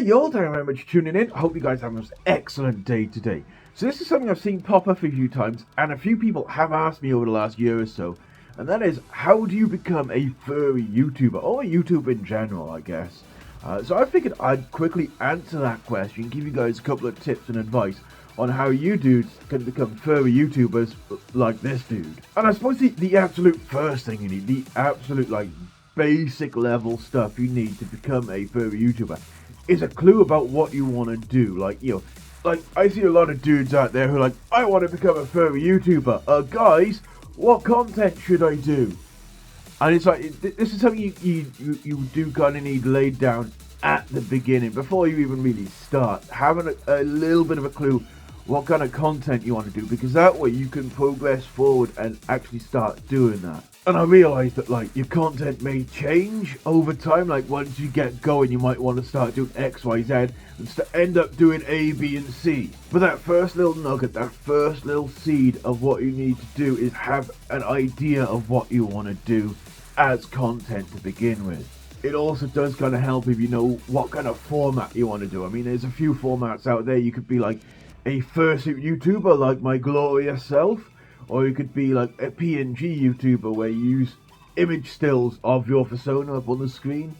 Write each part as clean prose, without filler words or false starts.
y'all, thank you very much for tuning in. I hope you guys have an excellent day today. So this is something I've seen pop up a few times, and a few people have asked me over the last year or so, and that is, how do you become a furry YouTuber, or a YouTuber in general, I guess. So I figured I'd quickly answer that question, give you guys a couple of tips and advice on how you dudes can become furry YouTubers like this dude. And I suppose the absolute first thing you need, the absolute basic level stuff you need to become a furry YouTuber is a clue about what you want to do. Like I see a lot of dudes out there who are like, I want to become a furry YouTuber. Guys, what content should I do? And it's like, this is something you do kind of need laid down at the beginning before you even really start. Having a little bit of a clue what kind of content you want to do, because that way you can progress forward and actually start doing that. And I realised that your content may change over time. Like once you get going, you might want to start doing X, Y, Z and end up doing A, B and C. But that first little nugget, that first little seed of what you need to do is have an idea of what you want to do as content to begin with. It also does kind of help if you know what kind of format you want to do. I mean, there's a few formats out there. You could be like a fursuit YouTuber like my glorious self, or you could be like a PNG YouTuber where you use image stills of your persona up on the screen,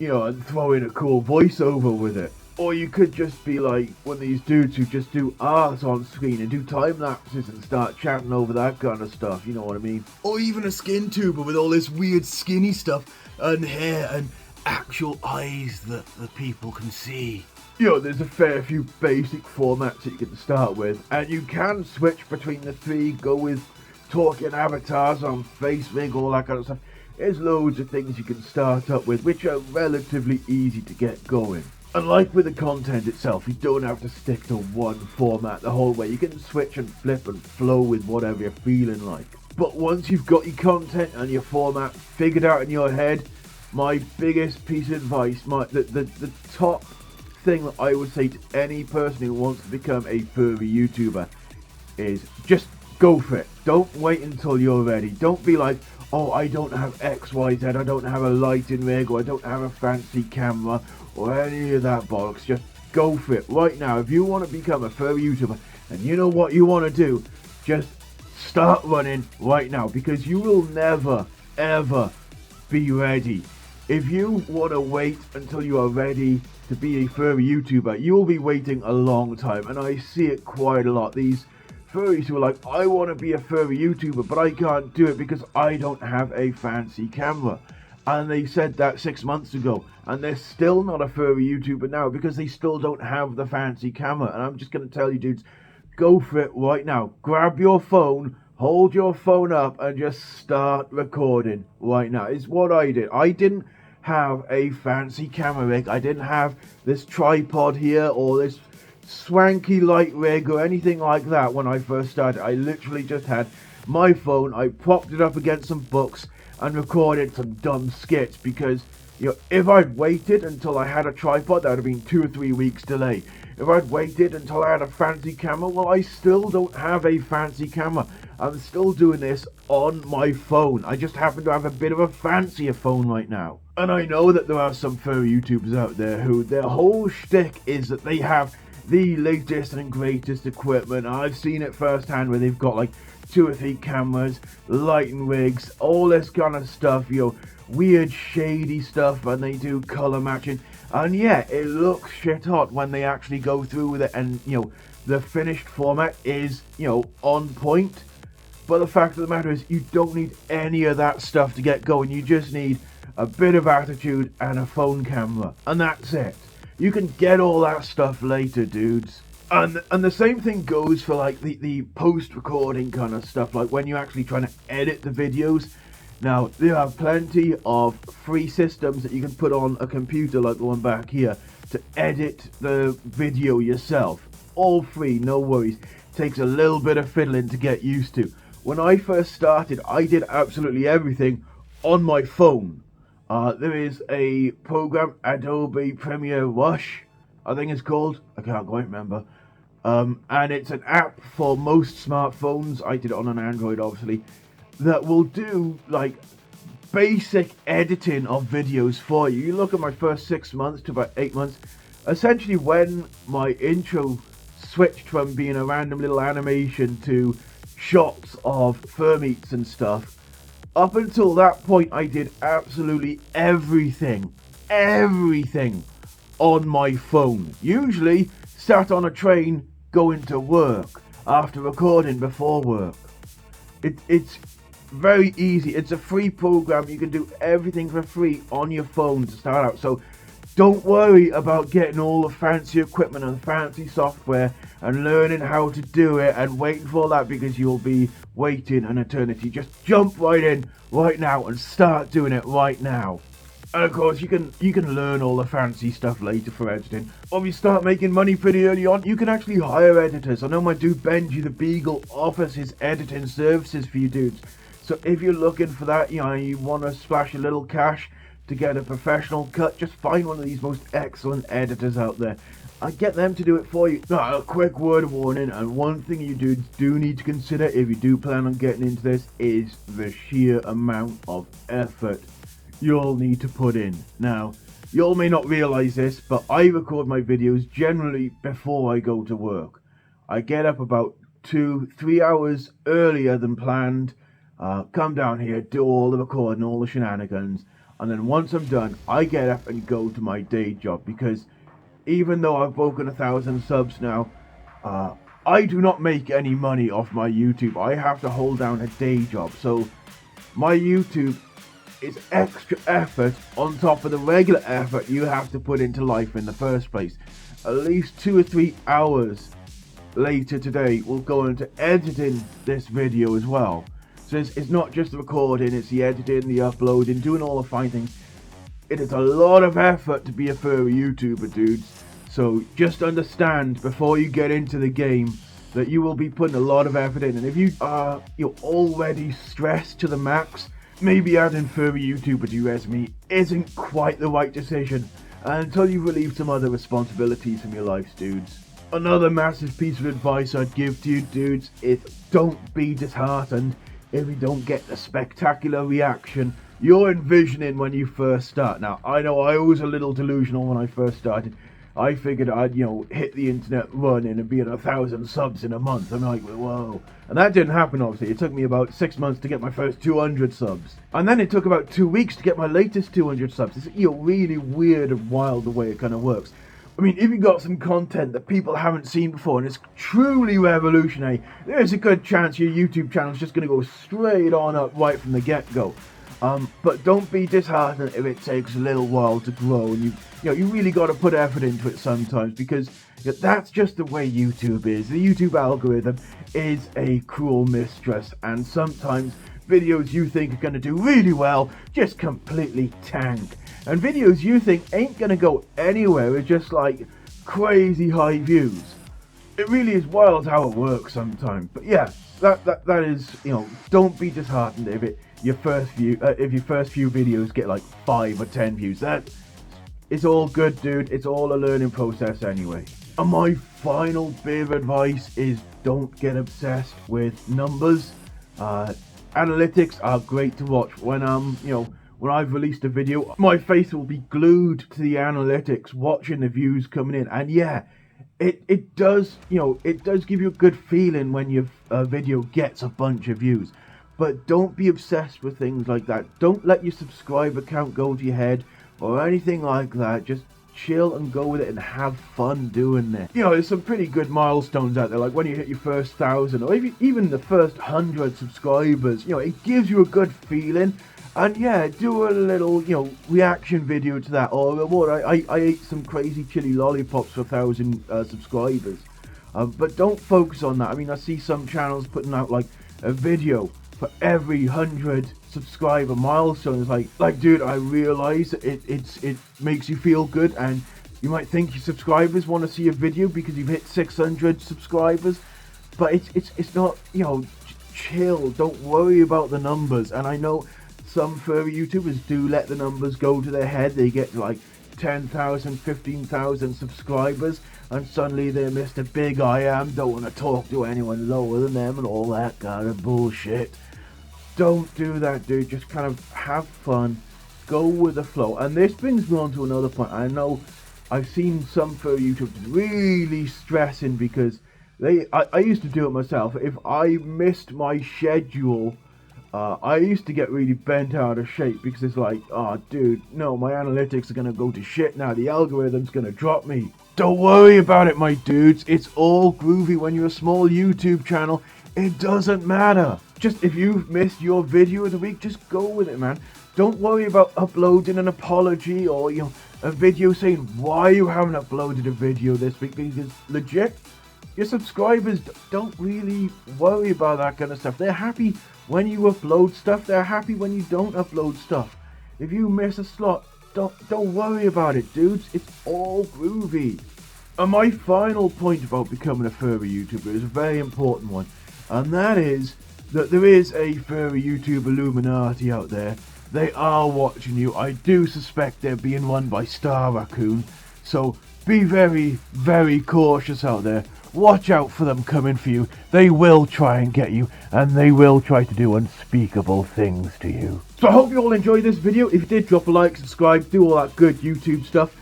and throw in a cool voiceover with it. Or you could just be like one of these dudes who just do art on screen and do time lapses and start chatting over that kind of stuff, you know what I mean? Or even a skin tuber with all this weird skinny stuff and hair and actual eyes that the people can see. There's a fair few basic formats that you can start with, and you can switch between the three, go with talking avatars on Facebook, all that kind of stuff. There's loads of things you can start up with, which are relatively easy to get going. And like with the content itself, you don't have to stick to one format the whole way. You can switch and flip and flow with whatever you're feeling like. But once you've got your content and your format figured out in your head, my biggest piece of advice, the top thing that I would say to any person who wants to become a furry YouTuber is just go for it. Don't wait until you're ready. Don't be like, oh, I don't have X, Y, Z, I don't have a lighting rig, or I don't have a fancy camera, or any of that bollocks. Just go for it right now. If you want to become a furry YouTuber and you know what you want to do, just start running right now, because you will never ever be ready. If you want to wait until you are ready to be a furry YouTuber, you will be waiting a long time, and I see it quite a lot. These furries who are like, I want to be a furry YouTuber, but I can't do it because I don't have a fancy camera. And they said that 6 months ago, and they're still not a furry YouTuber now because they still don't have the fancy camera. And I'm just going to tell you dudes, go for it right now. Grab your phone, hold your phone up, and just start recording right now. It's what I did. I didn't have a fancy camera rig. I didn't have this tripod here or this swanky light rig or anything like that when I first started. I literally just had my phone, I propped it up against some books and recorded some dumb skits, because if I'd waited until I had a tripod, that would have been 2 or 3 weeks delay. If I'd waited until I had a fancy camera, well, I still don't have a fancy camera. I'm still doing this on my phone. I just happen to have a bit of a fancier phone right now. And I know that there are some furry YouTubers out there who their whole shtick is that they have the latest and greatest equipment. I've seen it firsthand where they've got 2 or 3 cameras, lighting rigs, all this kind of stuff, weird shady stuff, and they do color matching. And yeah, it looks shit hot when they actually go through with it, and the finished format is on point. But the fact of the matter is, you don't need any of that stuff to get going. You just need a bit of attitude and a phone camera, and that's it. You can get all that stuff later, dudes. And the same thing goes for the post-recording kind of stuff, like when you're actually trying to edit the videos. Now, there are plenty of free systems that you can put on a computer like the one back here to edit the video yourself. All free, no worries. Takes a little bit of fiddling to get used to. When I first started, I did absolutely everything on my phone. There is a program, Adobe Premiere Rush, I think it's called. I can't quite remember. And it's an app for most smartphones. I did it on an Android, obviously, that will do basic editing of videos for you. You look at my first 6 months to about 8 months, essentially when my intro switched from being a random little animation to shots of fur meats and stuff, up until that point I did absolutely everything on my phone. Usually sat on a train going to work after recording before work. It's very easy. It's a free program. You can do everything for free on your phone to start out. So don't worry about getting all the fancy equipment and fancy software and learning how to do it and waiting for that, because you'll be waiting an eternity. Just jump right in right now and start doing it right now. And of course, you can learn all the fancy stuff later for editing. Or if you start making money pretty early on, you can actually hire editors. I know my dude Benji the Beagle offers his editing services for you dudes. So if you're looking for that, you want to splash a little cash to get a professional cut, just find one of these most excellent editors out there and get them to do it for you. Now, a quick word of warning, and one thing you dudes do need to consider if you do plan on getting into this is the sheer amount of effort you'll need to put in. Now, you all may not realize this, but I record my videos generally before I go to work. I get up about 2-3 hours earlier than planned, come down here, do all the recording, all the shenanigans, and then once I'm done, I get up and go to my day job, because even though I've broken 1,000 subs now, I do not make any money off my YouTube. I have to hold down a day job, so my YouTube is extra effort on top of the regular effort you have to put into life in the first place. At least 2 or 3 hours later today will go into editing this video as well. So it's not just the recording, it's the editing, the uploading, doing all the fine things. It is a lot of effort to be a furry YouTuber, dudes. So just understand before you get into the game that you will be putting a lot of effort in. And if you're already stressed to the max, maybe adding furry YouTuber to your resume isn't quite the right decision until you've relieved some other responsibilities from your lives, dudes. Another massive piece of advice I'd give to you dudes is don't be disheartened if you don't get the spectacular reaction you're envisioning when you first start. Now, I know I was a little delusional when I first started. I figured I'd, hit the internet running and be at 1,000 subs in a month. I'm like, whoa. And that didn't happen, obviously. It took me about 6 months to get my first 200 subs. And then it took about 2 weeks to get my latest 200 subs. It's, really weird and wild the way it kind of works. I mean, if you got some content that people haven't seen before and it's truly revolutionary, there's a good chance your YouTube channel is just going to go straight on up right from the get-go. But don't be disheartened if it takes a little while to grow, and you really got to put effort into it sometimes, because that's just the way YouTube is. The YouTube algorithm is a cruel mistress, and sometimes videos you think are going to do really well just completely tank, and videos you think ain't going to go anywhere are just like crazy high views. It really is wild how it works sometimes. But yeah, that is, don't be disheartened if your first few videos get like 5 or 10 views. It's all good, dude. It's all a learning process anyway. And my final bit of advice is don't get obsessed with numbers. Analytics are great to watch. When I've released a video, my face will be glued to the analytics, watching the views coming in. And yeah, it does give you a good feeling when your video gets a bunch of views. But don't be obsessed with things like that. Don't let your subscriber count go to your head or anything like that. Just chill and go with it and have fun doing it. There's some pretty good milestones out there, like when you hit your first 1,000 or even the first 100 subscribers. It gives you a good feeling. And yeah, do a little, reaction video to that. Or reward. I ate some crazy chili lollipops for 1,000 subscribers. But don't focus on that. I mean, I see some channels putting out like a video for every 100 subscriber milestone. It's like dude, I realize it makes you feel good, and you might think your subscribers want to see a video because you've hit 600 subscribers, but it's not. Chill. Don't worry about the numbers. And I know some furry YouTubers do let the numbers go to their head. They get like 10,000, 15,000 subscribers, and suddenly they're Mr. Big I Am, don't want to talk to anyone lower than them and all that kind of bullshit. Don't do that, dude. Just kind of have fun, go with the flow. And this brings me on to another point. I know I've seen some furry YouTubers really stressing because I used to do it myself. If I missed my schedule, I used to get really bent out of shape because it's like, oh dude, no, my analytics are gonna go to shit now. The algorithm's gonna drop me. Don't worry about it, my dudes. It's all groovy when you're a small YouTube channel. It doesn't matter. Just if you've missed your video of the week, just go with it, man. Don't worry about uploading an apology or, you know, a video saying why you haven't uploaded a video this week, because legit, your subscribers don't really worry about that kind of stuff. They're happy when you upload stuff. They're happy when you don't upload stuff. If you miss a slot, don't worry about it, dudes. It's all groovy. And my final point about becoming a furry YouTuber is a very important one, and that is that there is a furry YouTube Illuminati out there. They are watching you. I do suspect they're being run by Star Raccoon, so be very, very cautious out there. Watch out for them coming for you. They will try and get you, and they will try to do unspeakable things to you. So I hope you all enjoyed this video. If you did, drop a like, subscribe, do all that good YouTube stuff.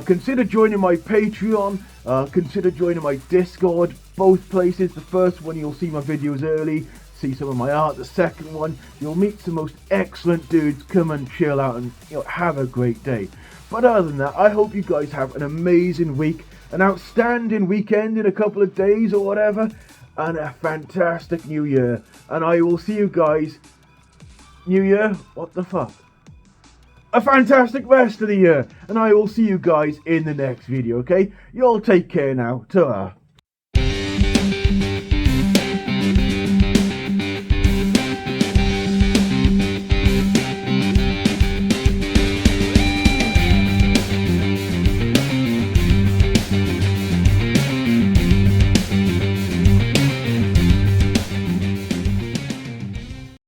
Consider joining my Patreon, consider joining my Discord. Both places. The first one, you'll see my videos early, see some of my art. The second one, you'll meet some most excellent dudes. Come and chill out and, you know, have a great day. But other than that, I hope you guys have an amazing week, an outstanding weekend in a couple of days or whatever, and a fantastic new year. And I will see you guys. New year? What the fuck? A fantastic rest of the year, and I will see you guys in the next video, okay? You all take care now. Ta-ra.